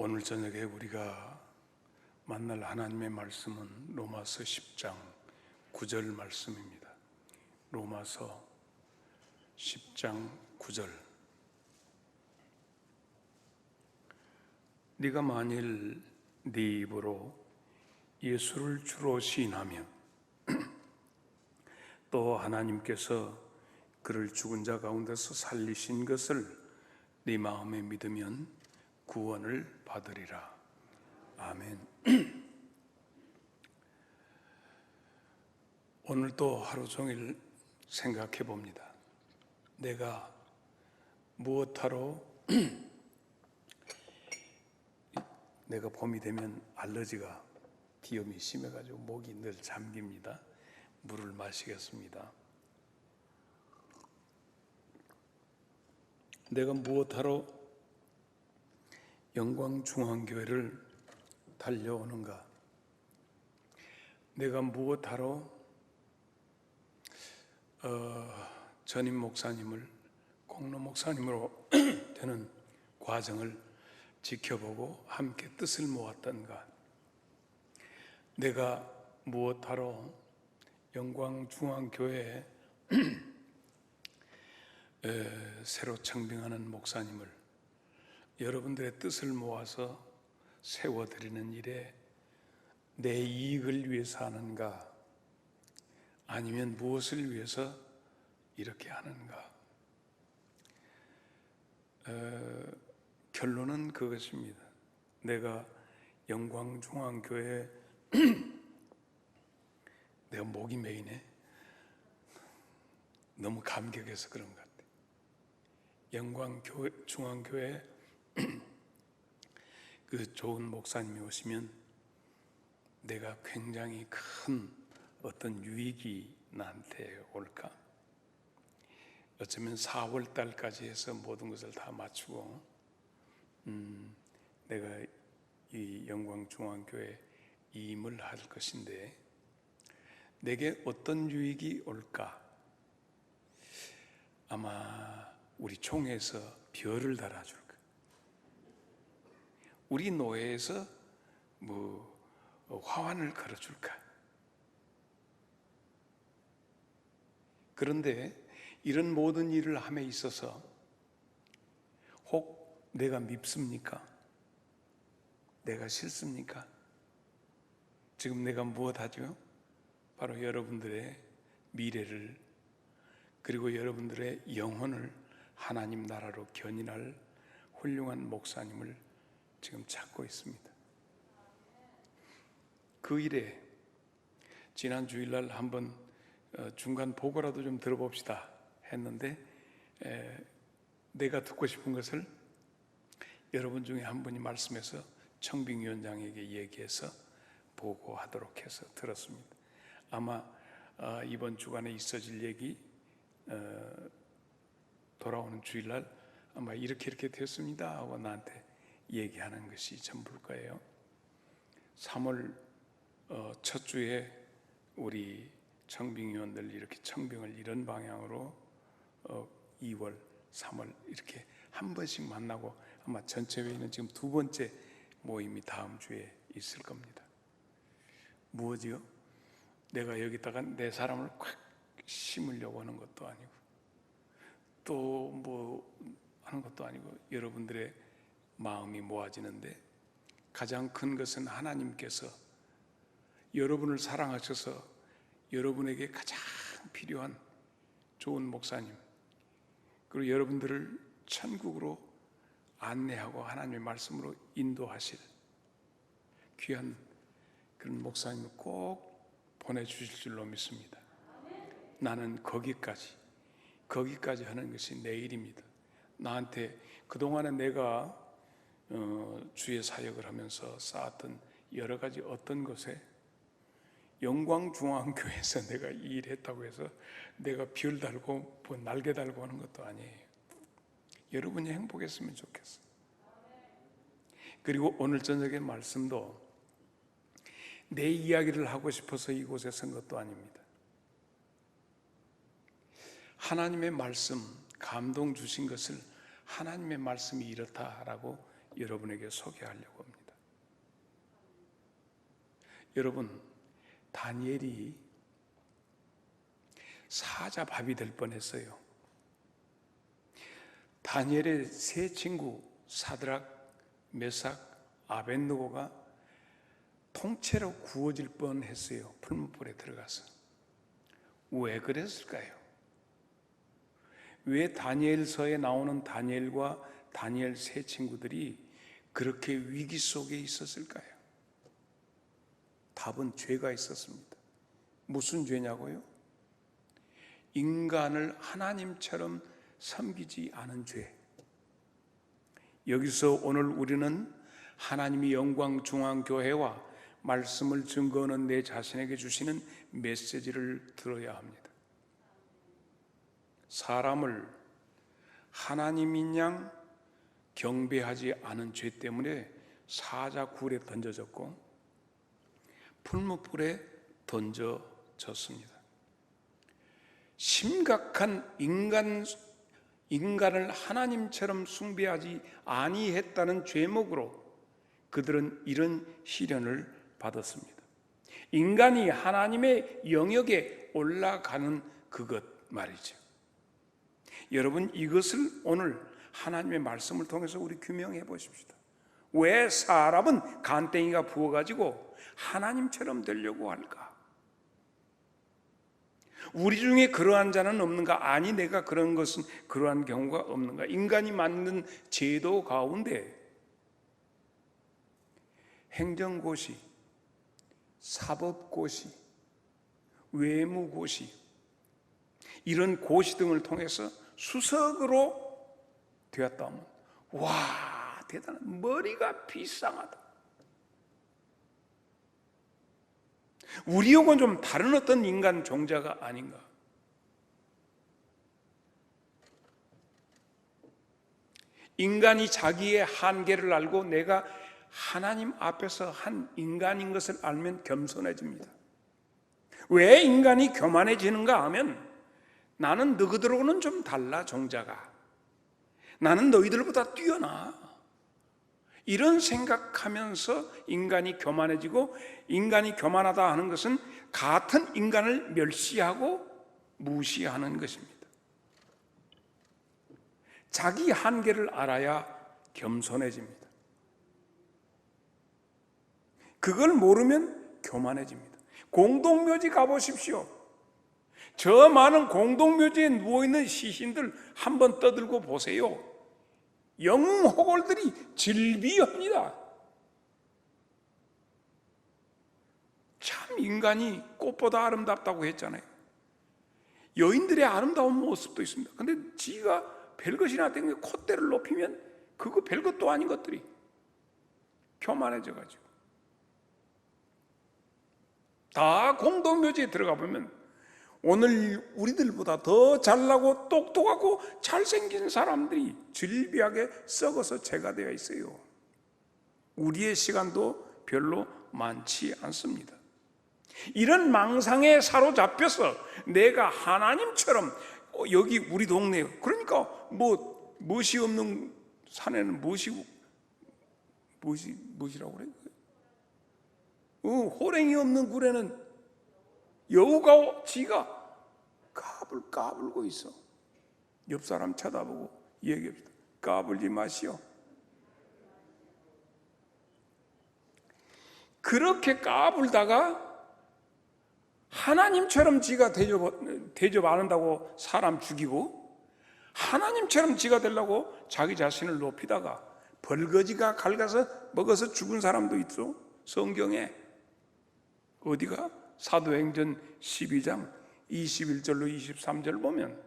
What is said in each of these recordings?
오늘 저녁에 우리가 만날 하나님의 말씀은 로마서 10장 9절 말씀입니다. 로마서 10장 9절. 네가 만일 네 입으로 예수를 주로 시인하며 또 하나님께서 그를 죽은 자 가운데서 살리신 것을 네 마음에 믿으면 구원을 받으리라. 아멘. 오늘도 하루 종일 생각해 봅니다. 내가 무엇하러 내가 봄이 되면 알러지가 비염이 심해가지고 목이 늘 잠깁니다. 물을 마시겠습니다. 내가 무엇하러 영광중앙교회를 달려오는가? 내가 무엇하러 전임 목사님을 공로 목사님으로 되는 과정을 지켜보고 함께 뜻을 모았던가? 내가 무엇하러 영광중앙교회에 새로 청빙하는 목사님을 여러분들의 뜻을 모아서 세워드리는 일에 내 이익을 위해서 하는가? 아니면 무엇을 위해서 이렇게 하는가? 결론은 그것입니다. 내가 영광중앙교회 내가 목이 메이네. 너무 감격해서 그런 것 같아요. 영광중앙교회 그 좋은 목사님이 오시면 내가 굉장히 큰 어떤 유익이 나한테 올까? 어쩌면 4월 달까지 해서 모든 것을 다 마치고 내가 이 영광중앙교회 임을 할 것인데 내게 어떤 유익이 올까? 아마 우리 총회에서 별을 달아줄까? 우리 노회에서 화환을 걸어줄까? 그런데 이런 모든 일을 함에 있어서 혹 내가 밉습니까? 내가 싫습니까? 지금 내가 무엇하죠? 바로 여러분들의 미래를 그리고 여러분들의 영혼을 하나님 나라로 견인할 훌륭한 목사님을 지금 찾고 있습니다. 그 일에 지난 주일날 한번 중간 보고라도 좀 들어봅시다 했는데 내가 듣고 싶은 것을 여러분 중에 한 분이 말씀해서 청빙위원장에게 얘기해서 보고하도록 해서 들었습니다. 아마 이번 주간에 있어질 얘기 돌아오는 주일날 아마 이렇게 됐습니다 하고 나한테 얘기하는 것이 전부일 거예요. 3월 첫 주에 우리 청빙위원들 이렇게 청빙을 이런 방향으로 2월, 3월 이렇게 한 번씩 만나고 아마 전체 회의는 지금 두 번째 모임이 다음 주에 있을 겁니다. 무엇이요? 내가 여기다가 내 사람을 콱 심으려고 하는 것도 아니고 또 뭐 하는 것도 아니고 여러분들의 마음이 모아지는데 가장 큰 것은 하나님께서 여러분을 사랑하셔서 여러분에게 가장 필요한 좋은 목사님 그리고 여러분들을 천국으로 안내하고 하나님의 말씀으로 인도하실 귀한 그런 목사님을 꼭 보내주실 줄로 믿습니다. 나는 거기까지 하는 것이 내 일입니다. 나한테 그동안에 내가 주의 사역을 하면서 쌓았던 여러 가지 어떤 것에 영광중앙교회에서 내가 이 일 했다고 해서 내가 별 달고 날개 달고 하는 것도 아니에요. 여러분이 행복했으면 좋겠어요. 그리고 오늘 저녁의 말씀도 내 이야기를 하고 싶어서 이곳에 선 것도 아닙니다. 하나님의 말씀, 감동 주신 것을 하나님의 말씀이 이렇다라고 여러분에게 소개하려고 합니다. 여러분, 다니엘이 사자밥이 될 뻔했어요. 다니엘의 세 친구 사드락, 메삭, 아벳느고가 통째로 구워질 뻔했어요. 풀무불에 들어가서. 왜 그랬을까요? 왜 다니엘서에 나오는 다니엘과 다니엘 세 친구들이 그렇게 위기 속에 있었을까요? 답은 죄가 있었습니다. 무슨 죄냐고요? 인간을 하나님처럼 섬기지 않은 죄. 여기서 오늘 우리는 하나님이 영광중앙교회와 말씀을 증거하는 내 자신에게 주시는 메시지를 들어야 합니다. 사람을 하나님인 양 경배하지 않은 죄 때문에 사자굴에 던져졌고 풀무불에 던져졌습니다. 심각한 인간을 하나님처럼 숭배하지 아니했다는 죄목으로 그들은 이런 시련을 받았습니다. 인간이 하나님의 영역에 올라가는 그것 말이죠. 여러분, 이것을 오늘 하나님의 말씀을 통해서 우리 규명해 보십시다. 왜 사람은 간땡이가 부어가지고 하나님처럼 되려고 할까? 우리 중에 그러한 자는 없는가? 아니, 내가 그러한 경우가 없는가? 인간이 만든 제도 가운데 행정고시, 사법고시, 외무고시, 이런 고시 등을 통해서 수석으로 되었다 하면, 와, 대단한, 머리가 비상하다. 우리하고는 좀 다른 어떤 인간 종자가 아닌가. 인간이 자기의 한계를 알고 내가 하나님 앞에서 한 인간인 것을 알면 겸손해집니다. 왜 인간이 교만해지는가 하면, 나는 너희들하고는 좀 달라, 종자가. 나는 너희들보다 뛰어나. 이런 생각하면서 인간이 교만해지고, 인간이 교만하다 하는 것은 같은 인간을 멸시하고 무시하는 것입니다. 자기 한계를 알아야 겸손해집니다. 그걸 모르면 교만해집니다. 공동묘지 가보십시오. 저 많은 공동묘지에 누워있는 시신들 한번 떠들고 보세요. 영웅호걸들이 질비합니다. 참 인간이 꽃보다 아름답다고 했잖아요. 여인들의 아름다운 모습도 있습니다. 근데 지가 별것이나 된 게 콧대를 높이면 그거 별것도 아닌 것들이 교만해져가지고, 다 공동묘지에 들어가 보면 오늘 우리들보다 더 잘나고 똑똑하고 잘생긴 사람들이 질비하게 썩어서 재가 되어 있어요. 우리의 시간도 별로 많지 않습니다. 이런 망상에 사로잡혀서 내가 하나님처럼, 여기 우리 동네, 그러니까 멋이 없는 산에는 멋이라고 그래요? 호랭이 없는 굴에는 여우가 지가 까불고 있어. 옆 사람 쳐다보고 얘기합시다. 까불지 마시오. 그렇게 까불다가 하나님처럼 지가 대접 안 한다고 사람 죽이고, 하나님처럼 지가 되려고 자기 자신을 높이다가 벌거지가 갉아서 먹어서 죽은 사람도 있어. 성경에 어디가? 사도행전 12장 21절로 23절 보면,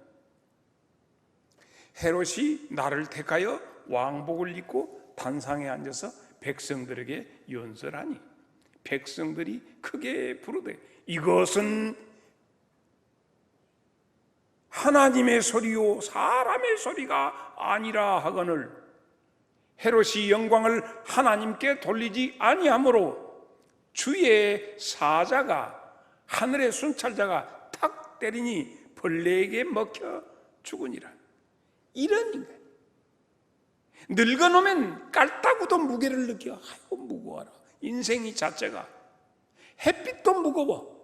헤롯이 나를 택하여 왕복을 입고 단상에 앉아서 백성들에게 연설하니 백성들이 크게 부르되 이것은 하나님의 소리요 사람의 소리가 아니라 하거늘, 헤롯이 영광을 하나님께 돌리지 아니하므로 주의 사자가, 하늘의 순찰자가 탁 때리니 벌레에게 먹혀 죽으니라. 이런 인간, 늙어놓으면 깔따구도 무게를 느껴. 아이고 무거워라. 인생이 자체가. 햇빛도 무거워.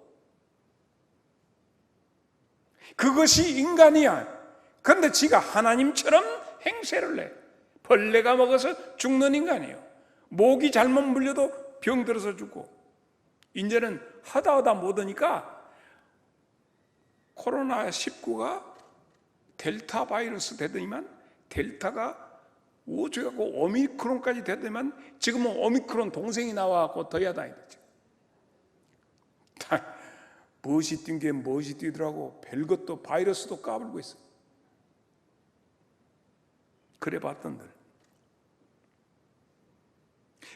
그것이 인간이야. 그런데 지가 하나님처럼 행세를 해. 벌레가 먹어서 죽는 인간이에요. 모기 잘못 물려도 병 들어서 죽고. 이제는 하다 못하니까 코로나19가 델타 바이러스 되더니만 델타가 우주하고 오미크론까지 되더니만 지금은 오미크론 동생이 나와갖고 더 야단이 되죠. 무엇이 뛴 게 무엇이 뛰더라고. 별것도 바이러스도 까불고 있어. 그래 봤던들.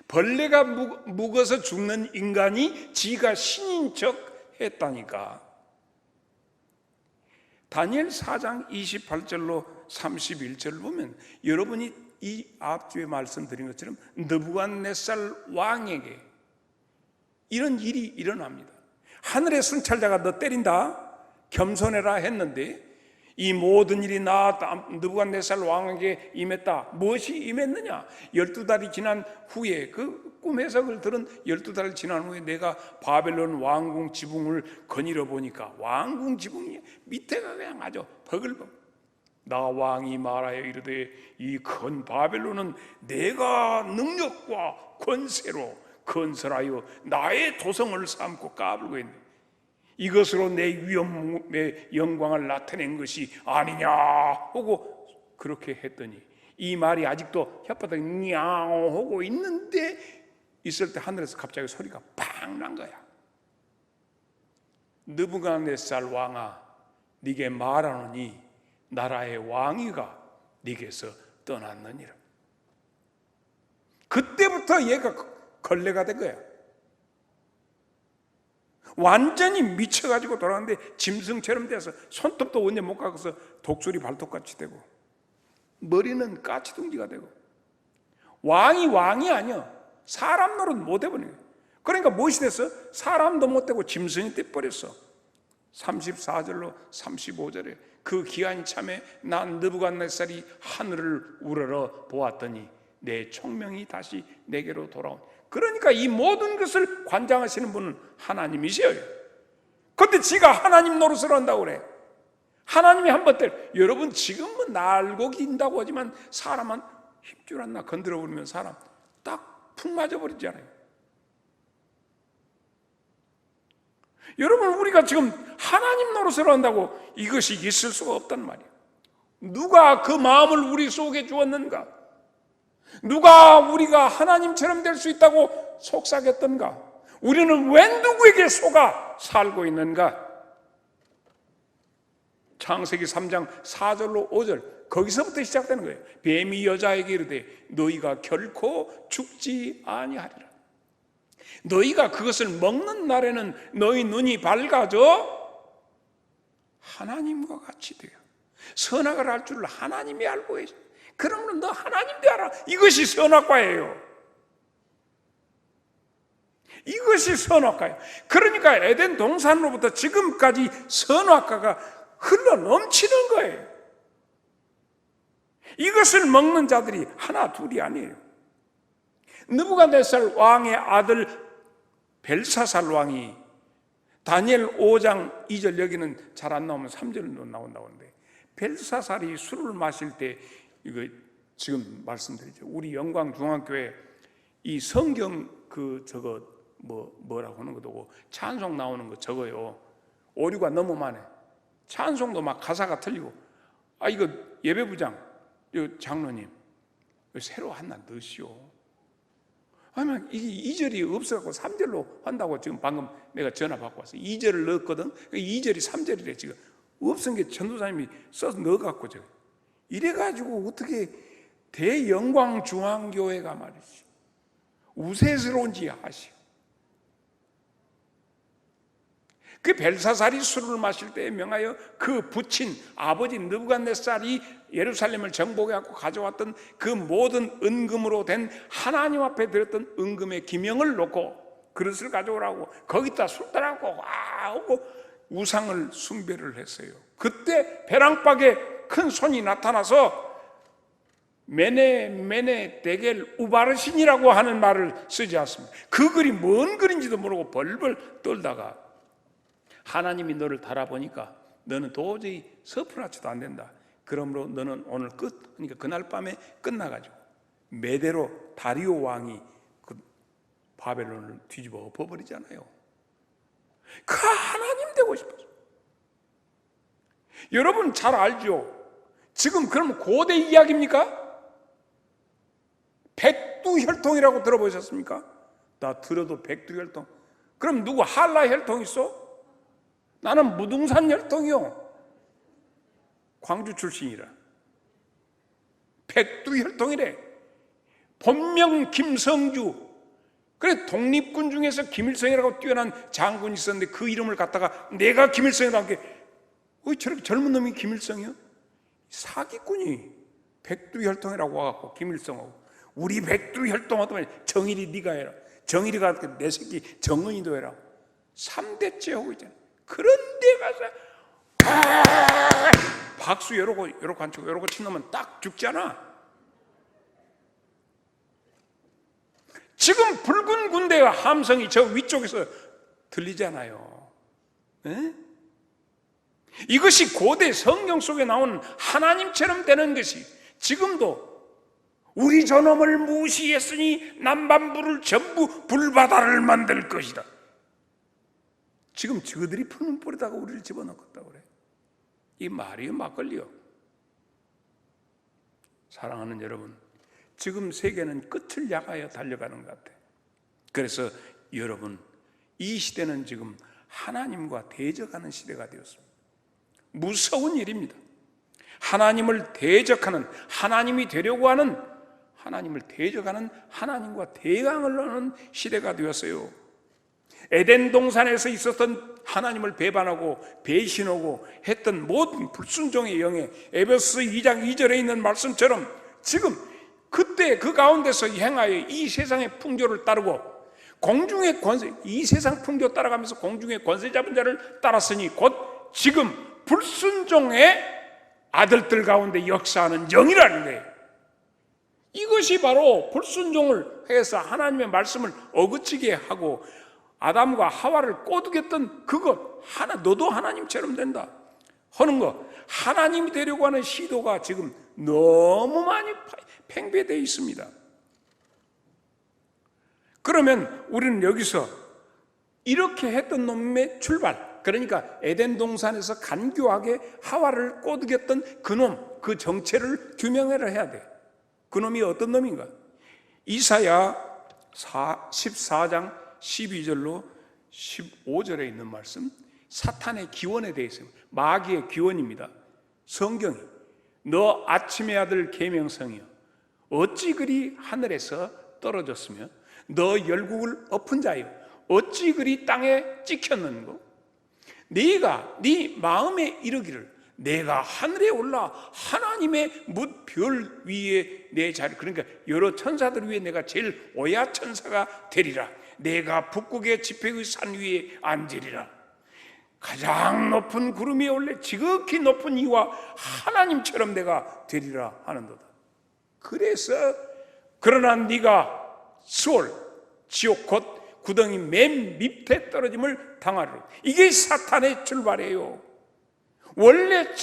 벌레가 묵어서 죽는 인간이 지가 신인 척 했다니까. 다니엘 4장 28절로 31절을 보면 여러분이 이 앞주에 말씀드린 것처럼 느부갓네살 왕에게 이런 일이 일어납니다. 하늘의 순찰자가 너 때린다, 겸손해라 했는데 이 모든 일이 느부갓네살 왕에게 임했다. 무엇이 임했느냐? 12달이 지난 후에, 그 꿈 해석을 들은 12달 지난 후에 내가 바벨론 왕궁 지붕을 거닐어 보니까 왕궁 지붕이 밑에가 그냥 아주 버글버글. 나 왕이 말하여 이르되 이 큰 바벨론은 내가 능력과 권세로 건설하여 나의 도성을 삼고 까불고 있네. 이것으로 내 위엄의 영광을 나타낸 것이 아니냐 하고 그렇게 했더니 이 말이 아직도 혓바닥에 냐옹 하고 있을 때 하늘에서 갑자기 소리가 팡 난 거야. 느부갓네살 왕아, 네게 말하노니 나라의 왕위가 네게서 떠났느니라. 그때부터 얘가 걸레가 된 거야. 완전히 미쳐가지고 돌아가는데 짐승처럼 돼서 손톱도 원래 못 가서 독수리 발톱같이 되고 머리는 까치둥지가 되고. 왕이 아니야. 사람 노릇 못 해버린 거야. 그러니까 무엇이 됐어? 사람도 못 되고 짐승이 돼버렸어. 34절로 35절에 그 기한 참에 난 느부갓네살이 하늘을 우러러 보았더니 내 총명이 다시 내게로 돌아온. 그러니까 이 모든 것을 관장하시는 분은 하나님이셔요. 그런데 지가 하나님 노릇을 한다고 그래. 하나님이 한번 여러분 지금은 날고 긴다고 하지만 사람은 힘줄 안 나 건드려 버리면 사람 딱 푹 맞아버리잖아요. 여러분 우리가 지금 하나님 노릇을 한다고 이것이 있을 수가 없단 말이에요. 누가 그 마음을 우리 속에 주었는가? 누가 우리가 하나님처럼 될 수 있다고 속삭였던가? 우리는 왜 누구에게 속아 살고 있는가? 창세기 3장 4절로 5절 거기서부터 시작되는 거예요. 뱀이 여자에게 이르되 너희가 결코 죽지 아니하리라. 너희가 그것을 먹는 날에는 너희 눈이 밝아져 하나님과 같이 돼요. 선악을 알 줄 하나님이 알고 계셔. 그러면 너 하나님도 알아. 이것이 선악과예요. 이것이 선악과예요. 그러니까 에덴 동산으로부터 지금까지 선악과가 흘러 넘치는 거예요. 이것을 먹는 자들이 하나 둘이 아니에요. 느부갓네살 왕의 아들 벨사살 왕이 다니엘 5장 2절 여기는 잘 안 나오면 3절로 나온다고 하는데 벨사살이 술을 마실 때 이거 지금 말씀드리죠. 우리 영광중앙교회 이 성경 저거 뭐라고 하는 것도 찬송 나오는 거 저거요. 오류가 너무 많아. 찬송도 막 가사가 틀리고. 이거 예배부장, 이거 장로님, 이거 새로 하나 넣으시오. 아니면 이게 2절이 없어갖고 3절로 한다고 지금 방금 내가 전화 받고 왔어. 2절을 넣었거든. 2절이 3절이래 지금. 없은 게 전도사님이 써서 넣어갖고 저거. 이래가지고 어떻게 대영광중앙교회가 말이지 우세스러운지 아시오. 그 벨사살이 술을 마실 때에 명하여 그 부친 아버지 느부갓네살이 예루살렘을 정복해갖고 가져왔던 그 모든 은금으로 된 하나님 앞에 드렸던 은금의 기명을 놓고 그릇을 가져오라고 거기다 술 따라고 하고 우상을 숭배를 했어요. 그때 벼랑박에 큰 손이 나타나서 메네 데겔 우바르신이라고 하는 말을 쓰지 않습니다. 그 글이 뭔 글인지도 모르고 벌벌 떨다가 하나님이 너를 달아보니까 너는 도저히 서프라치도 안 된다. 그러므로 너는 오늘 끝. 그러니까 그날 밤에 끝나가지고 매대로 다리오 왕이 그 바벨론을 뒤집어 엎어버리잖아요. 그 하나님 되고 싶어서. 여러분 잘 알죠? 지금 그럼 고대 이야기입니까? 백두혈통이라고 들어보셨습니까? 나 들어도 백두혈통. 그럼 누구 한라 혈통 있어? 나는 무등산 혈통이요. 광주 출신이라. 백두혈통이래. 본명 김성주. 그래 독립군 중에서 김일성이라고 뛰어난 장군이 있었는데 그 이름을 갖다가 내가 김일성이라고 하게 저렇게 젊은 놈이 김일성이요? 사기꾼이 백두혈통이라고 와갖고 김일성하고 우리 백두혈통 하더니 정일이 네가 해라. 정일이가 내 새끼 정은이도 해라. 3대째 하고 있잖아. 그런데 가서 박수 요러고 안 치고 요러고 친 놈은 딱 죽잖아. 지금 붉은 군대의 함성이 저 위쪽에서 들리잖아요. 에? 이것이 고대 성경 속에 나오는 하나님처럼 되는 것이 지금도 우리 저놈을 무시했으니 남반부를 전부 불바다를 만들 것이다. 지금 저들이 푸른 불에다가 우리를 집어넣었다고 그래. 이 말이요 막걸리요. 사랑하는 여러분, 지금 세계는 끝을 향하여 달려가는 것 같아요. 그래서 여러분, 이 시대는 지금 하나님과 대적하는 시대가 되었습니다. 무서운 일입니다. 하나님을 대적하는, 하나님이 되려고 하는, 하나님을 대적하는 하나님과 대항을 하는 시대가 되었어요. 에덴 동산에서 있었던 하나님을 배반하고 배신하고 했던 모든 불순종의 영에 에베소서 2장 2절에 있는 말씀처럼 지금 그때 그 가운데서 행하여 이 세상의 풍조를 따르고 공중의 권세, 이 세상 풍조 따라가면서 공중의 권세 잡은 자를 따랐으니 곧 지금 불순종의 아들들 가운데 역사하는 영이라는 거예요. 이것이 바로 불순종을 해서 하나님의 말씀을 어그치게 하고 아담과 하와를 꼬드겼던 그것 하나, 너도 하나님처럼 된다 하는 것, 하나님이 되려고 하는 시도가 지금 너무 많이 팽배되어 있습니다. 그러면 우리는 여기서 이렇게 했던 놈의 출발, 그러니까 에덴 동산에서 간교하게 하와를 꼬드겼던 그놈, 그 정체를 규명해야 돼. 그놈이 어떤 놈인가? 이사야 14장 12절로 15절에 있는 말씀, 사탄의 기원에 대해서, 마귀의 기원입니다. 성경이 너 아침의 아들 계명성이여 어찌 그리 하늘에서 떨어졌으며 너 열국을 엎은 자여 어찌 그리 땅에 찍혔는고 네가 네 마음에 이르기를 내가 하늘에 올라 하나님의 뭇 별 위에 내 자리, 그러니까 여러 천사들 위에 내가 제일 오야 천사가 되리라. 내가 북극의 지폐의 산 위에 앉으리라. 가장 높은 구름 위에 올래 지극히 높은 이와 하나님처럼 내가 되리라 하는도다. 그래서 그러나 네가 수월 지옥 곧 구덩이 맨 밑에 떨어짐을 당하리라. 이게 사탄의 출발이에요. 원래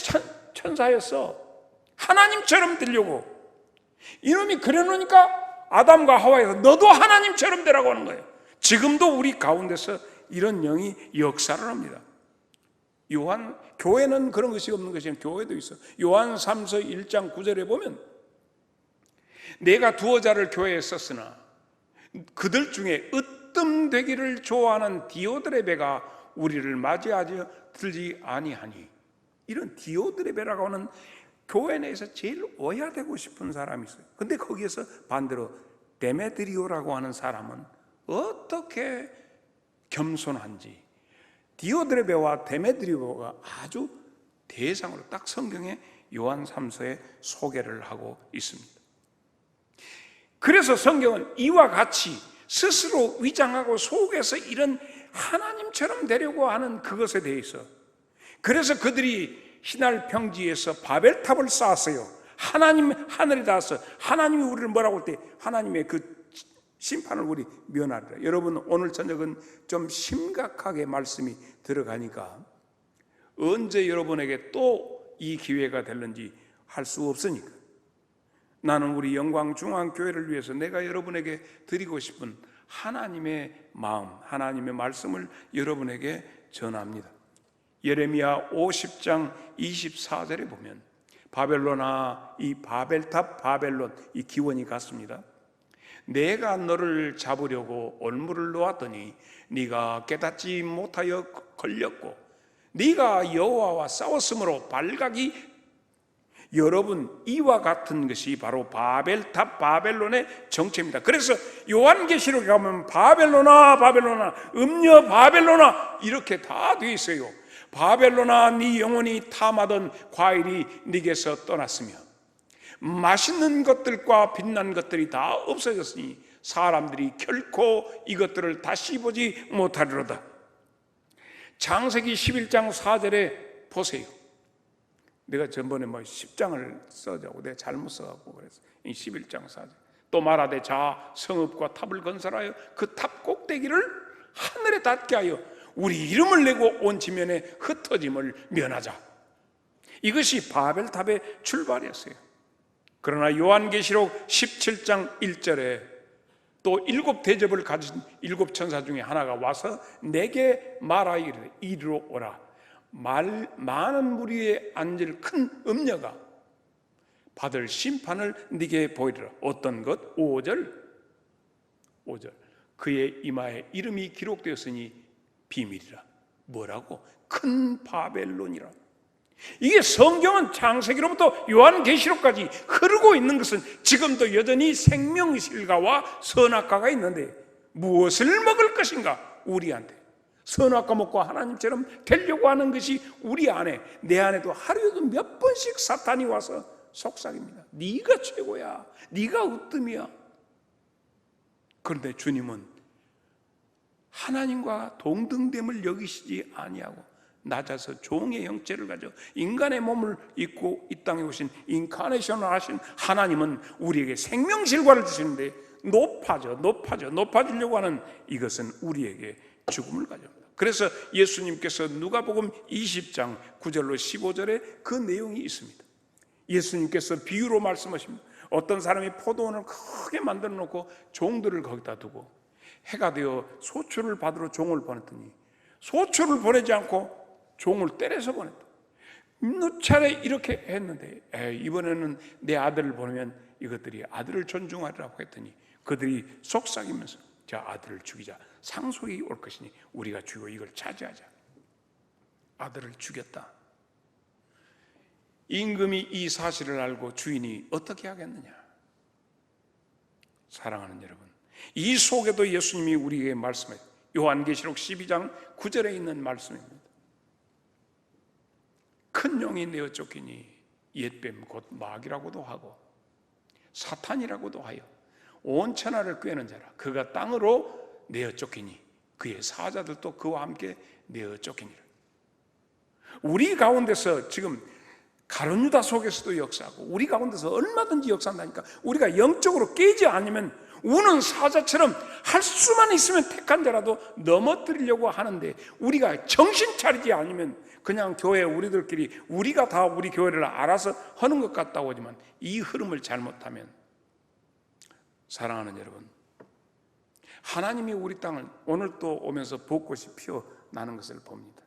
천사였어. 하나님처럼 되려고. 이놈이 그래놓으니까 아담과 하와에서 너도 하나님처럼 되라고 하는 거예요. 지금도 우리 가운데서 이런 영이 역사를 합니다. 교회는 그런 것이 없는 것이 아니라 교회도 있어. 요한 3서 1장 9절에 보면 내가 두어 자를 교회에 썼으나 그들 중에 으뜸되기를 좋아하는 디오드레베가 우리를 맞이하지 들지 아니하니. 이런 디오드레베라고 하는 교회 내에서 제일 오야되고 싶은 사람이 있어요. 근데 거기에서 반대로 데메드리오라고 하는 사람은 어떻게 겸손한지, 디오드레베와 데메드리오가 아주 대상으로 딱 성경에 요한 3서에 소개를 하고 있습니다. 그래서 성경은 이와 같이 스스로 위장하고 속에서 이런 하나님처럼 되려고 하는 그것에 대해서, 그래서 그들이 신할 평지에서 바벨탑을 쌓았어요. 하나님 하늘에 닿아서 하나님이 우리를 뭐라고 할 때 하나님의 그 심판을 우리 면하리라. 여러분, 오늘 저녁은 좀 심각하게 말씀이 들어가니까 언제 여러분에게 또 이 기회가 될는지 할 수 없으니까 나는 우리 영광중앙교회를 위해서 내가 여러분에게 드리고 싶은 하나님의 마음, 하나님의 말씀을 여러분에게 전합니다. 예레미야 50장 24절에 보면 바벨론아, 이 바벨탑 바벨론, 이 기원이 같습니다. 내가 너를 잡으려고 올무를 놓았더니 네가 깨닫지 못하여 걸렸고 네가 여호와와 싸웠으므로 발각이. 여러분, 이와 같은 것이 바로 바벨탑 바벨론의 정체입니다. 그래서 요한계시록에 가면 바벨론아 바벨론아, 음녀 바벨론아 이렇게 다 돼 있어요. 바벨론아, 네 영혼이 탐하던 과일이 네게서 떠났으며 맛있는 것들과 빛난 것들이 다 없어졌으니 사람들이 결코 이것들을 다시 보지 못하리로다. 창세기 11장 4절에 보세요. 내가 전번에 10장을 써자고 내가 잘못 써갖고 그래서 이 11장 4절. 또 말하되 자 성읍과 탑을 건설하여 그 탑 꼭대기를 하늘에 닿게 하여 우리 이름을 내고 온 지면에 흩어짐을 면하자. 이것이 바벨탑의 출발이었어요. 그러나 요한계시록 17장 1절에 또 7 대접을 가진 7 천사 중에 하나가 와서 내게 말하 이르되 이리로 오라. 많은 무리에 앉을 큰 음녀가 받을 심판을 네게 보이리라. 어떤 것? 5절 그의 이마에 이름이 기록되었으니 비밀이라. 뭐라고? 큰 바벨론이라. 이게 성경은 창세기로부터 요한계시록까지 흐르고 있는 것은 지금도 여전히 생명실과와 선악과가 있는데 무엇을 먹을 것인가? 우리한테 선악과 먹고 하나님처럼 되려고 하는 것이 우리 안에, 내 안에도 하루에도 몇 번씩 사탄이 와서 속삭입니다. 네가 최고야, 네가 으뜸이야. 그런데 주님은 하나님과 동등됨을 여기시지 아니하고 낮아서 종의 형체를 가져 인간의 몸을 입고 이 땅에 오신 인카네이션을 하신 하나님은 우리에게 생명실과를 주시는데 높아지려고 하는 이것은 우리에게 죽음을 가져옵니다. 그래서 예수님께서 누가복음 20장 9절로 15절에 그 내용이 있습니다. 예수님께서 비유로 말씀하십니다. 어떤 사람이 포도원을 크게 만들어 놓고 종들을 거기다 두고 해가 되어 소출을 받으러 종을 보냈더니 소출을 보내지 않고 종을 때려서 보냈다. 몇 차례 이렇게 했는데 이번에는 내 아들을 보내면 이것들이 아들을 존중하리라고 했더니 그들이 속삭이면서 자, 아들을 죽이자. 상속이 올 것이니 우리가 죽이고 이걸 차지하자. 아들을 죽였다. 임금이 이 사실을 알고 주인이 어떻게 하겠느냐? 사랑하는 여러분, 이 속에도 예수님이 우리에게 말씀해요. 요한계시록 12장 9절에 있는 말씀입니다. 큰 용이 내어 쫓기니 옛뱀 곧 마귀라고도 하고 사탄이라고도 하여 온 천하를 꿰는 자라. 그가 땅으로 내어 쫓기니 그의 사자들도 그와 함께 내어 쫓기니라. 우리 가운데서 지금 가룟 유다 속에서도 역사하고 우리 가운데서 얼마든지 역사한다니까. 우리가 영적으로 깨지 않으면 우는 사자처럼 할 수만 있으면 택한 자라도 넘어뜨리려고 하는데 우리가 정신 차리지 않으면 그냥 교회 우리들끼리 우리가 다 우리 교회를 알아서 하는 것 같다고 하지만 이 흐름을 잘못하면, 사랑하는 여러분, 하나님이 우리 땅을 오늘 또 오면서 벚꽃이 피어나는 것을 봅니다.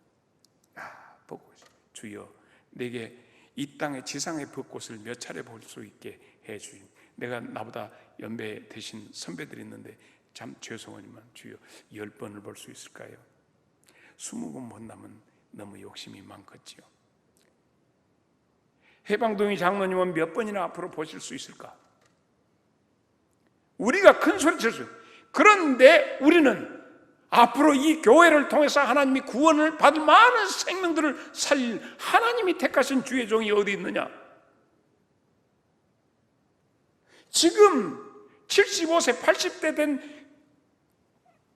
벚꽃이, 주여 내게 이 땅의 지상의 벚꽃을 몇 차례 볼 수 있게 해주십시오. 내가 나보다 연배 되신 선배들이 있는데 참 죄송하지만 주여 10번을 볼 수 있을까요? 20번 본다면 너무 욕심이 많겠지요. 해방동이 장로님은 몇 번이나 앞으로 보실 수 있을까? 우리가 큰 소리 칠 수 있어요. 그런데 우리는 앞으로 이 교회를 통해서 하나님이 구원을 받을 많은 생명들을 살릴 하나님이 택하신 주의 종이 어디 있느냐? 지금 75세, 80대 된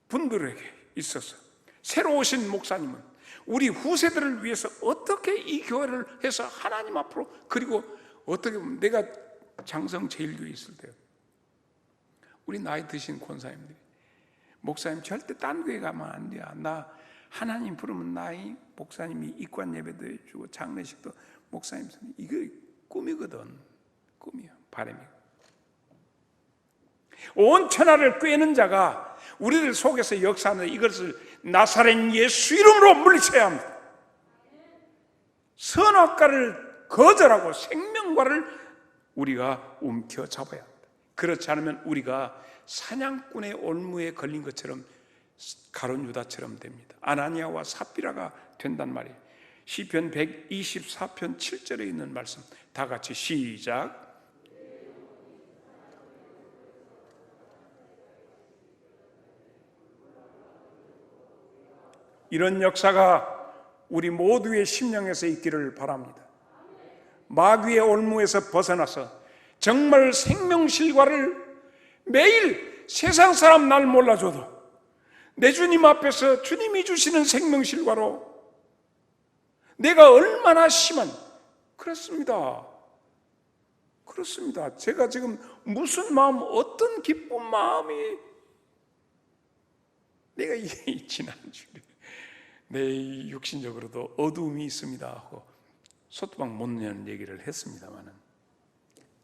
분들에게 있어서 새로 오신 목사님은 우리 후세들을 위해서 어떻게 이 교회를 해서 하나님 앞으로, 그리고 어떻게 보면 내가 장성 제일교회 있을 때 우리 나이 드신 권사님들이 목사님 절대 딴 교회 가면 안 돼. 나 하나님 부르면 나이 목사님이 입관 예배도 해주고 장례식도 목사님 이거 꿈이거든. 꿈이야. 바람이야. 온 천하를 꿰는 자가 우리들 속에서 역사하는 이것을 나사렛 예수 이름으로 물리쳐야 합니다. 선악과를 거절하고 생명과를 우리가 움켜잡아야 합니다. 그렇지 않으면 우리가 사냥꾼의 올무에 걸린 것처럼 가룟 유다처럼 됩니다. 아나니아와 삽비라가 된단 말이에요. 시편 124편 7절에 있는 말씀 다 같이 시작. 이런 역사가 우리 모두의 심령에서 있기를 바랍니다. 마귀의 올무에서 벗어나서 정말 생명실과를 매일 세상 사람 날 몰라줘도 내 주님 앞에서 주님이 주시는 생명실과로 내가 얼마나 심한 그렇습니다. 제가 지금 무슨 마음, 어떤 기쁜 마음이 내가 이 지난주에 내 육신적으로도 어두움이 있습니다 하고 소뚜껑 못 내는 얘기를 했습니다마는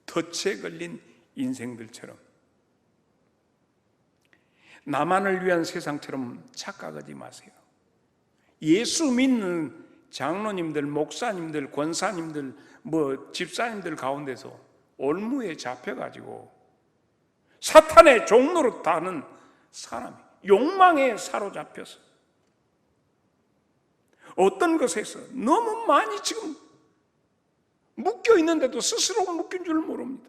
덫에 걸린 인생들처럼 나만을 위한 세상처럼 착각하지 마세요. 예수 믿는 장로님들, 목사님들, 권사님들, 집사님들 가운데서 올무에 잡혀가지고 사탄의 종로로 타는 사람이 욕망에 사로잡혀서 어떤 것에서 너무 많이 지금 묶여 있는데도 스스로 묶인 줄 모릅니다.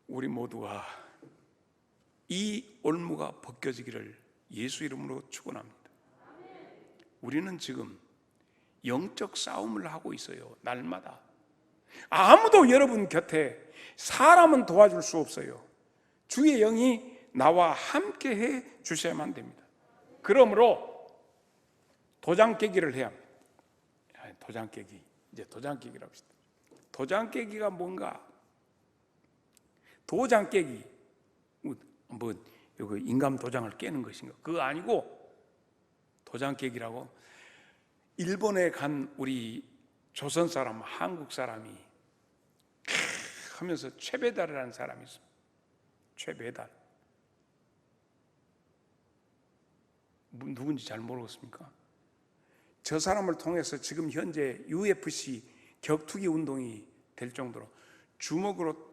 우리 모두가 이 올무가 벗겨지기를 예수 이름으로 축원합니다. 우리는 지금 영적 싸움을 하고 있어요. 날마다 아무도 여러분 곁에 사람은 도와줄 수 없어요. 주의 영이 나와 함께 해 주셔야만 됩니다. 그러므로 도장 깨기를 해야 합니다. 도장 깨기, 이제 도장 깨기라고 합시다. 도장 깨기가 뭔가? 도장 깨기, 이거 인감 도장을 깨는 것인가? 그거 아니고 도장 깨기라고 일본에 간 우리 조선 사람, 한국 사람이 하면서 최배달이라는 사람이 있습니다. 최배달. 누군지 잘 모르겠습니까? 저 사람을 통해서 지금 현재 UFC 격투기 운동이 될 정도로 주먹으로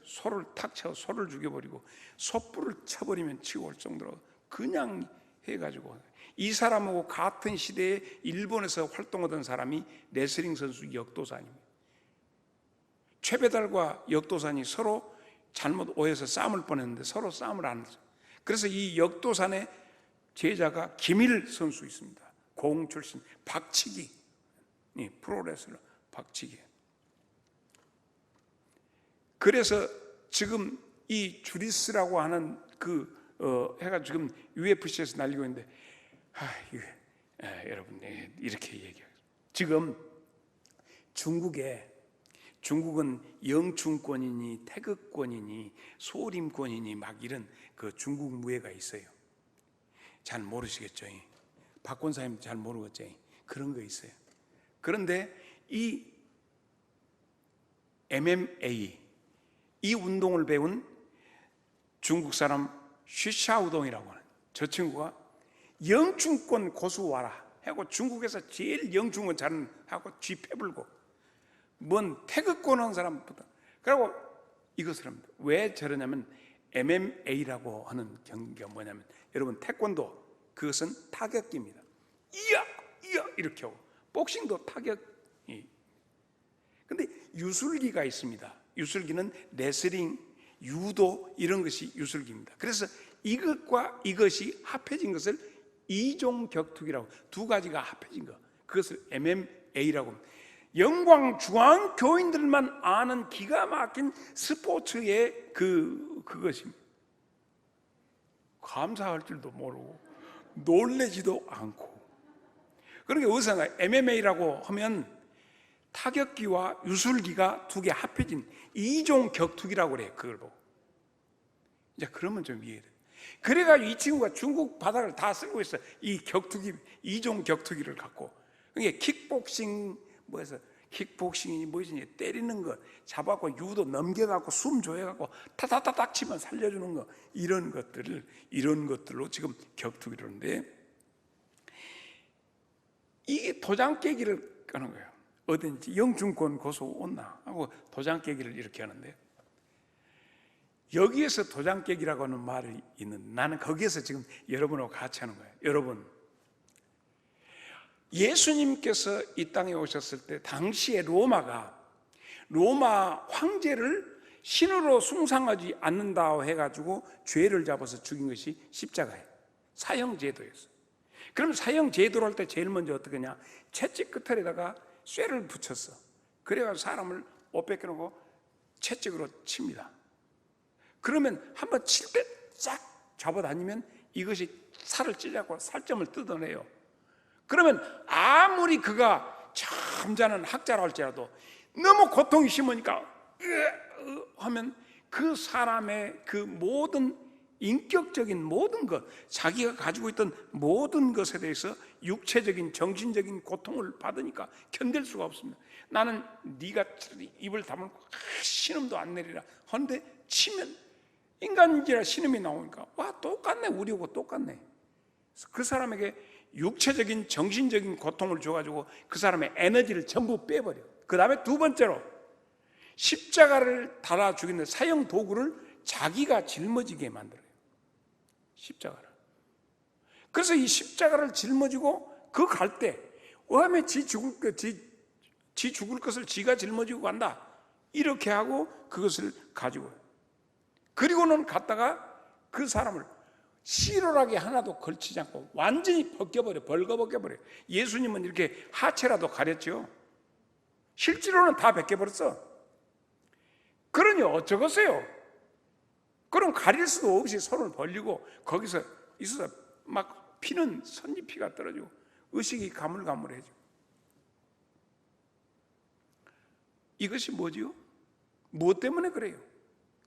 소를 탁 쳐 소를 죽여버리고 솥불을 쳐버리면 치고 올 정도로 그냥 해가지고 이 사람하고 같은 시대에 일본에서 활동하던 사람이 레슬링 선수 역도산입니다. 최배달과 역도산이 서로 잘못 오해서 싸움을 뻔했는데 서로 싸움을 안 했어요. 그래서 이 역도산의 제자가 김일 선수 있습니다. 공 출신 박치기, 프로레슬러 박치기. 그래서 지금 이 주리스라고 하는 해가 지금 UFC에서 날리고 있는데, 여러분 이렇게 얘기해요. 지금 중국은 영춘권이니 태극권이니 소림권이니 막 이런 그 중국 무예가 있어요. 잘 모르시겠죠? 박 권사님 잘 모르겠죠? 그런 거 있어요. 그런데 이 MMA 이 운동을 배운 중국 사람 쉬샤우동이라고 하는 저 친구가 영춘권 고수 와라 하고 중국에서 제일 영춘권 잘하는 하고 쥐패불고 뭔 태극권 한 사람보다 그리고 이것을 합니다. 왜 저러냐면 MMA라고 하는 경기가 뭐냐면 여러분 태권도 그것은 타격기입니다. 이야 이렇게 하고 복싱도 타격이. 근데 유술기가 있습니다. 유술기는 레슬링, 유도 이런 것이 유술기입니다. 그래서 이것과 이것이 합해진 것을 이종 격투기라고 두 가지가 합해진 것 그것을 MMA라고 합니다. 영광 중앙 교인들만 아는 기가 막힌 스포츠의 그것입니다. 감사할 줄도 모르고 놀래지도 않고 그러니까 어디서 MMA라고 하면 타격기와 유술기가 두 개 합해진 이종 격투기라고 그래요. 그걸 보고 이제 그러면 좀 이해돼. 그래가지고 이 친구가 중국 바닥을 다 쓸고 있어. 이 격투기, 이종 격투기를 갖고. 그게 킥복싱, 뭐해서 킥복싱이 뭐지, 때리는 거 잡아갖고 유도 넘겨갖고 숨 조여갖고 타타타닥 치면 살려주는 거, 이런 것들로 지금 격투기를 하는데, 이게 도장 깨기를 하는 거예요. 어딘지 영준권 고소 온나 하고 도장 깨기를 이렇게 하는데, 여기에서 도장 깨기라고 하는 말이 있는데, 나는 거기에서 지금 여러분하고 같이 하는 거예요. 여러분, 예수님께서 이 땅에 오셨을 때 당시에 로마 황제를 신으로 숭상하지 않는다고 해가지고 죄를 잡아서 죽인 것이 십자가예요. 사형제도였어요. 그럼 사형제도를 할 때 제일 먼저 어떻게 하냐, 채찍 끝에다가 쇠를 붙였어. 그래가지고 사람을 옷 벗겨놓고 채찍으로 칩니다. 그러면 한번 칠 때 쫙 잡아다니면 이것이 살을 찢어갖고 살점을 뜯어내요. 그러면 아무리 그가 점잖은 학자라 할지라도 너무 고통이 심으니까 하면 그 사람의 그 모든 인격적인 모든 것, 자기가 가지고 있던 모든 것에 대해서 육체적인 정신적인 고통을 받으니까 견딜 수가 없습니다. 나는 네가 입을 다물고 신음도 안 내리라 하는데 치면 인간인지라 신음이 나오니까 와, 똑같네, 우리하고 똑같네. 그 사람에게 육체적인 정신적인 고통을 줘가지고 그 사람의 에너지를 전부 빼버려. 그 다음에 두 번째로 십자가를 달아 죽이는 사형 도구를 자기가 짊어지게 만들어요. 십자가를. 그래서 이 십자가를 짊어지고 그 갈 때 왜 지 죽을 것을 지가 짊어지고 간다, 이렇게 하고 그것을 가지고, 그리고는 갔다가 그 사람을 실오라기 하나도 걸치지 않고 완전히 벌거벗겨버려. 예수님은 이렇게 하체라도 가렸죠. 실제로는 다 벗겨버렸어. 그러니 어쩌겠어요? 그럼 가릴 수도 없이 손을 벌리고 거기서 있어서 막 피는 선지피가 떨어지고 의식이 가물가물해져. 이것이 뭐지요? 무엇 때문에 그래요?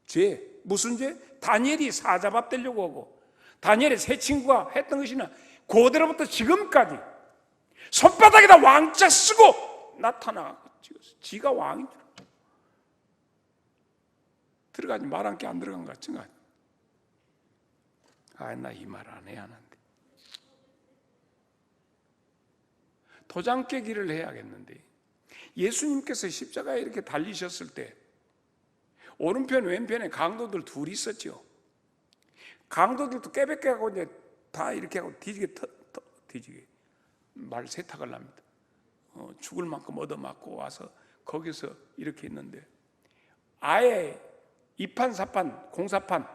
죄. 무슨 죄? 다니엘이 사자밥 되려고 하고 다니엘의 세 친구가 했던 것이나 그대로부터 지금까지 손바닥에다 왕자 쓰고 나타나고 지가 왕인 줄 들어가지 말한 게 안 들어간 것 같은가? 나 이 말 안 해야 하는데 도장 깨기를 해야겠는데, 예수님께서 십자가에 이렇게 달리셨을 때 오른편 왼편에 강도들 둘이 있었죠. 강도들도 깨백깨하고 이제 다 이렇게 하고 뒤지게 말 세탁을 합니다. 죽을 만큼 얻어맞고 와서 거기서 이렇게 있는데, 아예 이판사판 공사판,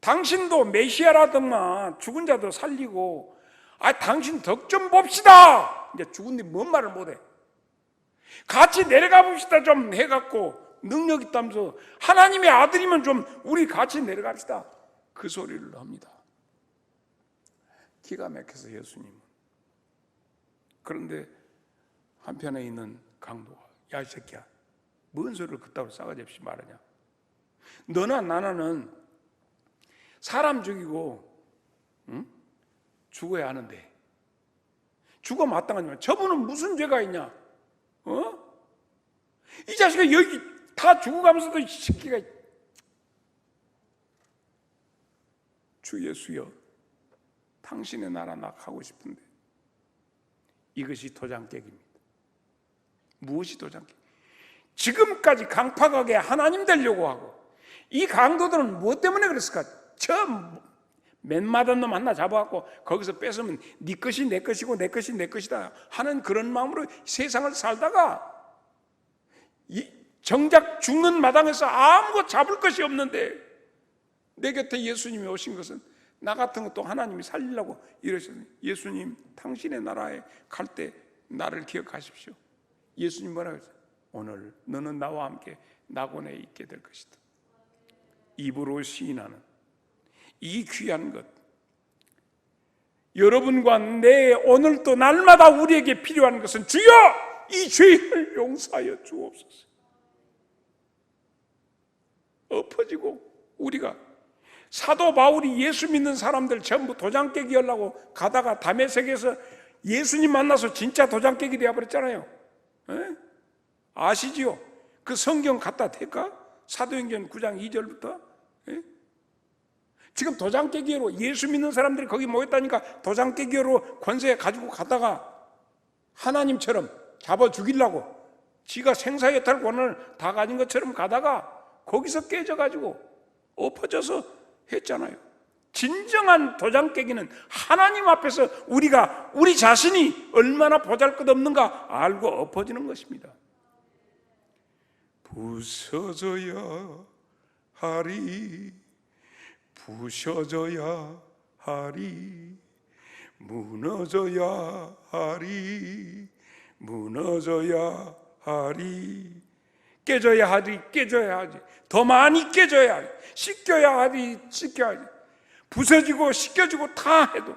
당신도 메시아라더만 죽은 자도 살리고, 당신 덕 좀 봅시다. 이제 죽은 데 뭔 말을 못해. 같이 내려가 봅시다 좀 해갖고, 능력 있다면서 하나님의 아들이면 좀 우리 같이 내려갑시다, 그 소리를 합니다. 기가 막혀서 예수님은. 그런데 한편에 있는 강도가, 야 이 새끼야, 뭔 소리를 그따위로 싸가지 없이 말하냐. 너나 나나는 사람 죽이고 죽어야 하는데 죽어 마땅하지만 저분은 무슨 죄가 있냐? 이 자식아 여기 다 죽어가면서도 이 새끼가, 주 예수여, 당신의 나라 나 가고 싶은데. 이것이 도장깨기입니다. 무엇이 도장깨기? 지금까지 강팍하게 하나님 되려고 하고, 이 강도들은 무엇 때문에 그랬을까? 저 맨마단 놈 하나 잡아갖고 거기서 뺏으면 네 것이 내 것이고 내 것이 내 것이다 하는 그런 마음으로 세상을 살다가 정작 죽는 마당에서 아무것도 잡을 것이 없는데 내 곁에 예수님이 오신 것은 나 같은 것도 하나님이 살리려고 이러셨어요. 예수님, 당신의 나라에 갈 때 나를 기억하십시오. 예수님 뭐라고 했어요? 오늘 너는 나와 함께 낙원에 있게 될 것이다. 입으로 시인하는 이 귀한 것, 여러분과 내 오늘도 날마다 우리에게 필요한 것은 주여 이 죄를 용서하여 주옵소서. 엎어지고 우리가 사도 바울이 예수 믿는 사람들 전부 도장 깨기 하려고 가다가 다메섹에서 예수님 만나서 진짜 도장 깨기 되어버렸잖아요. 에? 아시지요? 그 성경 갖다 댈까? 사도행전 9장 2절부터 에? 지금 도장 깨기로 예수 믿는 사람들이 거기 모였다니까 도장 깨기로 권세 가지고 가다가 하나님처럼 잡아 죽이려고 지가 생사여탈 권한을 다 가진 것처럼 가다가 거기서 깨져가지고 엎어져서 했잖아요. 진정한 도장 깨기는 하나님 앞에서 우리가 우리 자신이 얼마나 보잘것없는가 알고 엎어지는 것입니다. 부서져야 하리, 부셔져야 하리, 무너져야 하리, 무너져야 하리, 깨져야 하리, 깨져야 하지, 더 많이 깨져야 하리, 씻겨야 하리, 씻겨야 하리. 부서지고 씻겨지고 다 해도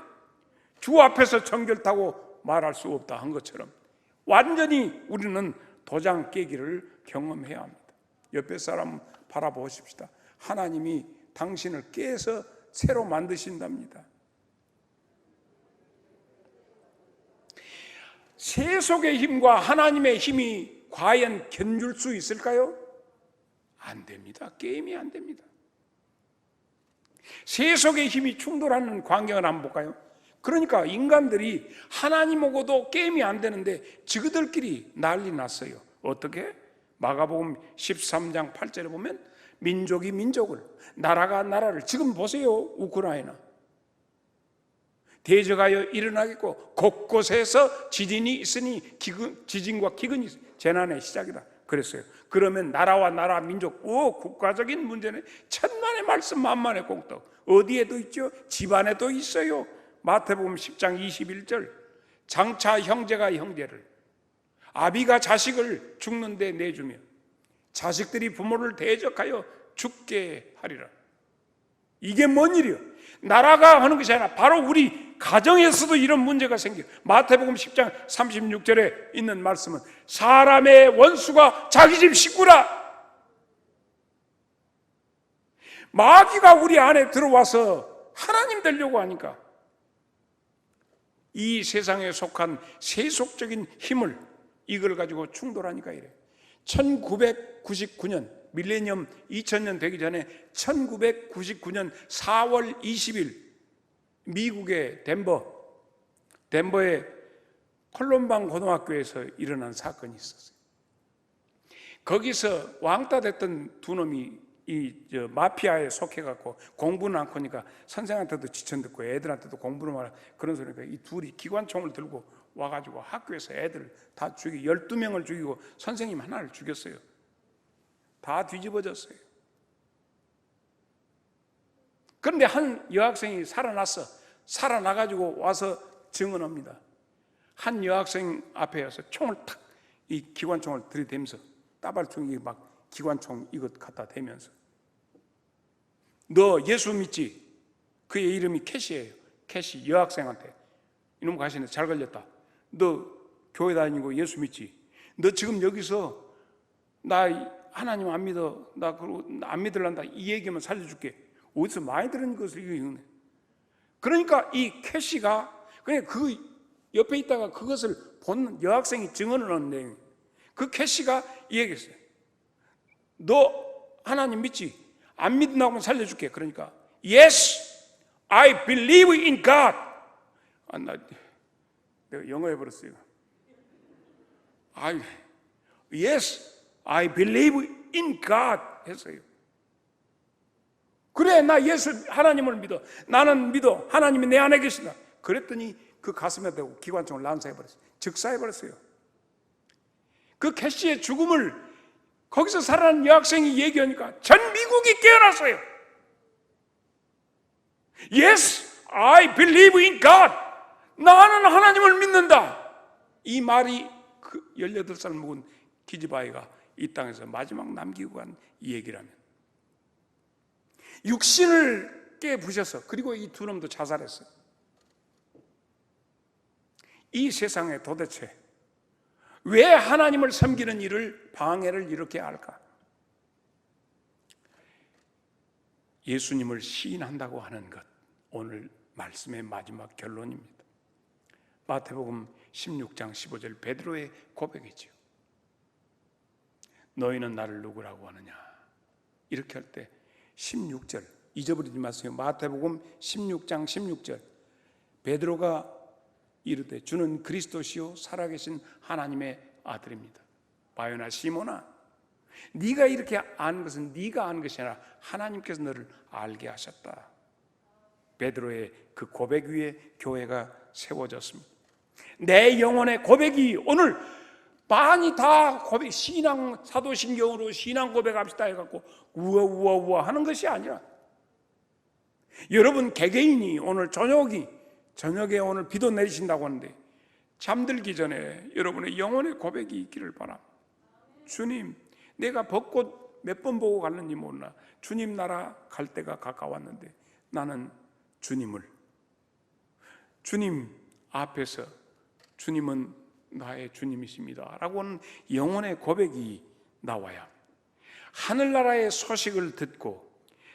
주 앞에서 정결타고 말할 수 없다 한 것처럼 완전히 우리는 도장 깨기를 경험해야 합니다. 옆에 사람 바라보십시다. 하나님이 당신을 깨서 새로 만드신답니다. 세속의 힘과 하나님의 힘이 과연 견줄 수 있을까요? 안 됩니다. 게임이 안 됩니다. 세속의 힘이 충돌하는 광경을 한번 볼까요? 그러니까 인간들이 하나님하고도 게임이 안 되는데 지그들끼리 난리 났어요. 어떻게? 마가복음 13장 8절에 보면 민족이 민족을, 나라가 나라를, 지금 보세요. 우크라이나 대적하여 일어나겠고 곳곳에서 지진이 있으니 지진과 기근이 재난의 시작이다 그랬어요. 그러면 나라와 나라, 민족, 국가적인 문제는 천만의 말씀 만만의 공덕. 어디에도 있죠? 집안에도 있어요. 마태복음 10장 21절 장차 형제가 형제를, 아비가 자식을 죽는데 내주며 자식들이 부모를 대적하여 죽게 하리라. 이게 뭔 일이요? 나라가 하는 것이 아니라 바로 우리 가정에서도 이런 문제가 생겨요. 마태복음 10장 36절에 있는 말씀은 사람의 원수가 자기 집 식구라. 마귀가 우리 안에 들어와서 하나님 되려고 하니까 이 세상에 속한 세속적인 힘을 이걸 가지고 충돌하니까 이래. 1999년 밀레니엄 2000년 되기 전에 1999년 4월 20일 미국의 덴버의 콜롬방 고등학교에서 일어난 사건이 있었어요. 거기서 왕따 됐던 두 놈이 마피아에 속해갖고 공부는 않고 하니까 선생한테도 지천듣고 애들한테도 공부를 말하고 그런 소리니까 이 둘이 기관총을 들고 와가지고 학교에서 애들 다 죽이고 12명을 죽이고 선생님 하나를 죽였어요. 다 뒤집어졌어요. 그런데 한 여학생이 살아나가지고 와서 증언합니다. 한 여학생 앞에 와서 총을 탁, 이 기관총을 들이대면서 따발총이 막 기관총 이것 갖다 대면서 너 예수 믿지? 그의 이름이 캐시예요. 캐시 여학생한테 이놈 가시네 잘 걸렸다. 너 교회 다니고 예수 믿지? 너 지금 여기서 나 하나님 안 믿어. 나 그러고 안 믿을란다. 이 얘기만 살려줄게. 어디서 많이 들은 것을 이거. 그러니까 이 캐시가 그냥 그 옆에 있다가 그것을 본 여학생이 증언을 하는 내용. 그 캐시가 이 얘기했어요. 너 하나님 믿지? 안 믿는다고 살려줄게. 그러니까 Yes, I believe in God. 내가 영어 해버렸어요. Yes, I believe in God 했어요. 그래, 나 예수 하나님을 믿어. 나는 믿어. 하나님이 내 안에 계신다. 그랬더니 그 가슴에 대고 기관총을 난사해버렸어요. 즉사해버렸어요. 그 캐시의 죽음을 거기서 살아난 여학생이 얘기하니까 전 미국이 깨어났어요. Yes, I believe in God. 나는 하나님을 믿는다. 이 말이 그 18살 먹은 기지바이가 이 땅에서 마지막 남기고 간 이 얘기라면 육신을 깨부셔서 그리고 이 두 놈도 자살했어요. 이 세상에 도대체 왜 하나님을 섬기는 일을 방해를 이렇게 할까? 예수님을 시인한다고 하는 것, 오늘 말씀의 마지막 결론입니다. 마태복음 16장 15절 베드로의 고백이지요. 너희는 나를 누구라고 하느냐? 이렇게 할 때 16절 잊어버리지 마세요. 마태복음 16장 16절 베드로가 이르되 주는 그리스도시요 살아계신 하나님의 아들입니다. 바요나 시몬아, 네가 이렇게 아는 것은 네가 아는 것이 아니라 하나님께서 너를 알게 하셨다. 베드로의 그 고백 위에 교회가 세워졌습니다. 내 영혼의 고백이 오늘 많이 다 고백, 신앙 사도신경으로 신앙 고백합시다 해갖고 우와 하는 것이 아니라, 여러분 개개인이 오늘 저녁에 오늘 비도 내리신다고 하는데 잠들기 전에 여러분의 영혼의 고백이 있기를 바랍니다. 주님, 내가 벚꽃 몇 번 보고 갔는지 몰라. 주님 나라 갈 때가 가까웠는데 나는 주님 앞에서 주님은 나의 주님이십니다 라고 하는 영혼의 고백이 나와야 합니다. 하늘나라의 소식을 듣고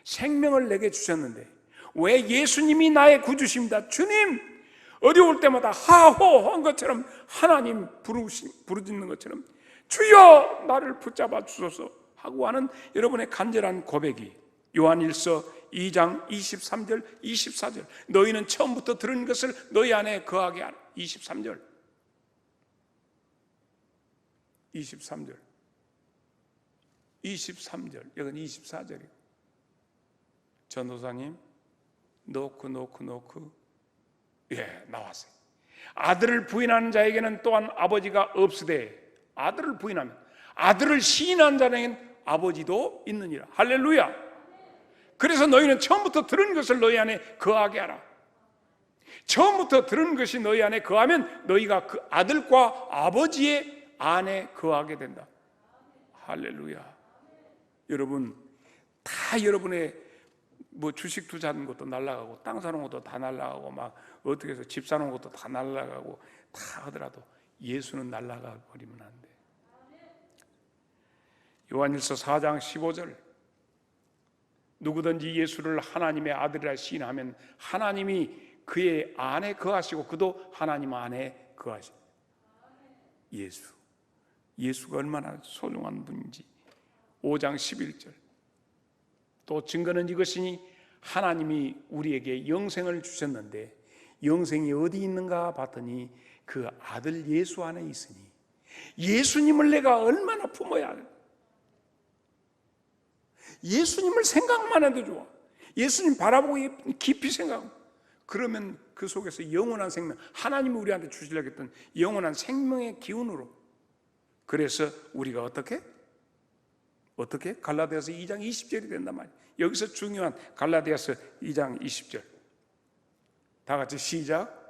생명을 내게 주셨는데 왜 예수님이 나의 구주십니다, 주님, 어려울 때마다 하호 한 것처럼 하나님 부르짖는 것처럼 주여 나를 붙잡아 주소서 하고 하는 여러분의 간절한 고백이 요한일서 2장 23절 24절 너희는 처음부터 들은 것을 너희 안에 거하게 하라. 23절 여긴 24절이에요. 전도사님 노크 예, 나왔어요. 아들을 부인하는 자에게는 또한 아버지가 없으되 아들을 부인하면 아들을 시인한 자에게는 아버지도 있느니라. 할렐루야. 그래서 너희는 처음부터 들은 것을 너희 안에 거하게 하라. 처음부터 들은 것이 너희 안에 거하면 너희가 그 아들과 아버지의 안에 거하게 된다. 할렐루야. 여러분 다 여러분의 주식 투자하는 것도 날아가고 땅 사는 것도 다 날아가고 막 어떻게 해서 집 사는 것도 다 날아가고 다 하더라도 예수는 날아가 버리면 안 돼. 요한일서 4장 15절 누구든지 예수를 하나님의 아들이라 시인하면 하나님이 그의 안에 거하시고 그도 하나님 안에 거하시고. 예수가 얼마나 소중한 분인지 5장 11절 또 증거는 이것이니 하나님이 우리에게 영생을 주셨는데 영생이 어디 있는가 봤더니 그 아들 예수 안에 있으니 예수님을 내가 얼마나 품어야 하는, 예수님을 생각만 해도 좋아. 예수님 바라보고 깊이 생각하고 그러면 그 속에서 영원한 생명, 하나님이 우리한테 주시려고 했던 영원한 생명의 기운으로, 그래서 우리가 어떻게? 갈라디아서 2장 20절이 된단 말이에요. 여기서 중요한 갈라디아서 2장 20절 다 같이 시작.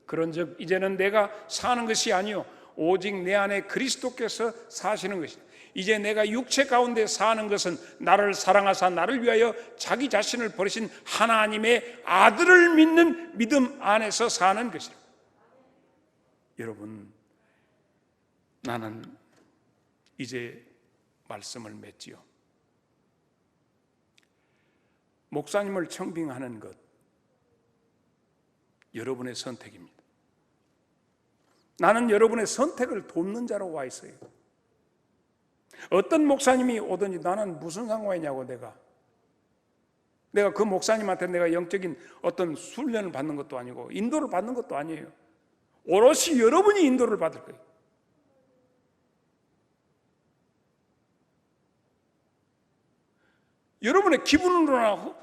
그런즉 이제는 내가 사는 것이 아니요 오직 내 안에 그리스도께서 사시는 것이다. 이제 내가 육체 가운데 사는 것은 나를 사랑하사 나를 위하여 자기 자신을 버리신 하나님의 아들을 믿는 믿음 안에서 사는 것이다. 여러분, 나는 이제 말씀을 맺지요. 목사님을 청빙하는 것 여러분의 선택입니다. 나는 여러분의 선택을 돕는 자로 와 있어요. 어떤 목사님이 오든지 나는 무슨 상관이냐고. 내가 그 목사님한테 내가 영적인 어떤 훈련을 받는 것도 아니고 인도를 받는 것도 아니에요. 오롯이 여러분이 인도를 받을 거예요. 여러분의 기분으로나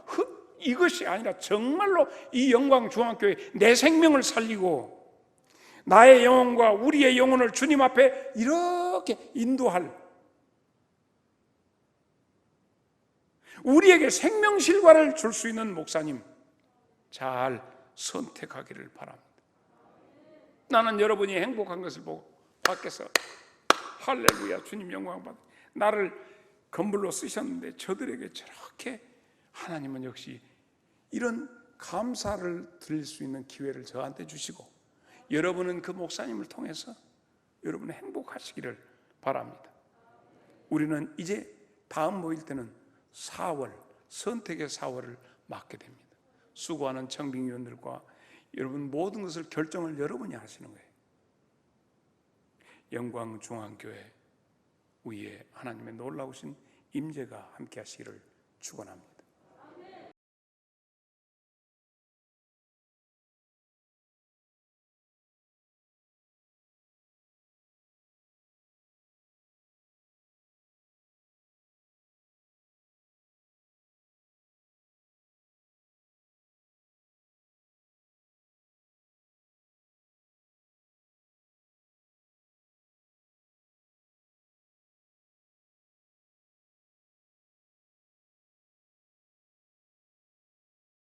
이것이 아니라 정말로 이 영광중앙교회 내 생명을 살리고 나의 영혼과 우리의 영혼을 주님 앞에 이렇게 인도할, 우리에게 생명실과를 줄 수 있는 목사님 잘 선택하기를 바랍니다. 나는 여러분이 행복한 것을 보고 밖에서 할렐루야 주님 영광 받아, 나를 건물로 쓰셨는데 저들에게 저렇게 하나님은 역시 이런 감사를 드릴 수 있는 기회를 저한테 주시고 여러분은 그 목사님을 통해서 여러분이 행복하시기를 바랍니다. 우리는 이제 다음 모일 때는 4월, 선택의 4월을 맞게 됩니다. 수고하는 청빙위원들과 여러분 모든 것을 결정을 여러분이 하시는 거예요. 영광중앙교회 위에 하나님의 놀라우신 임재가 함께 하시기를 축원합니다.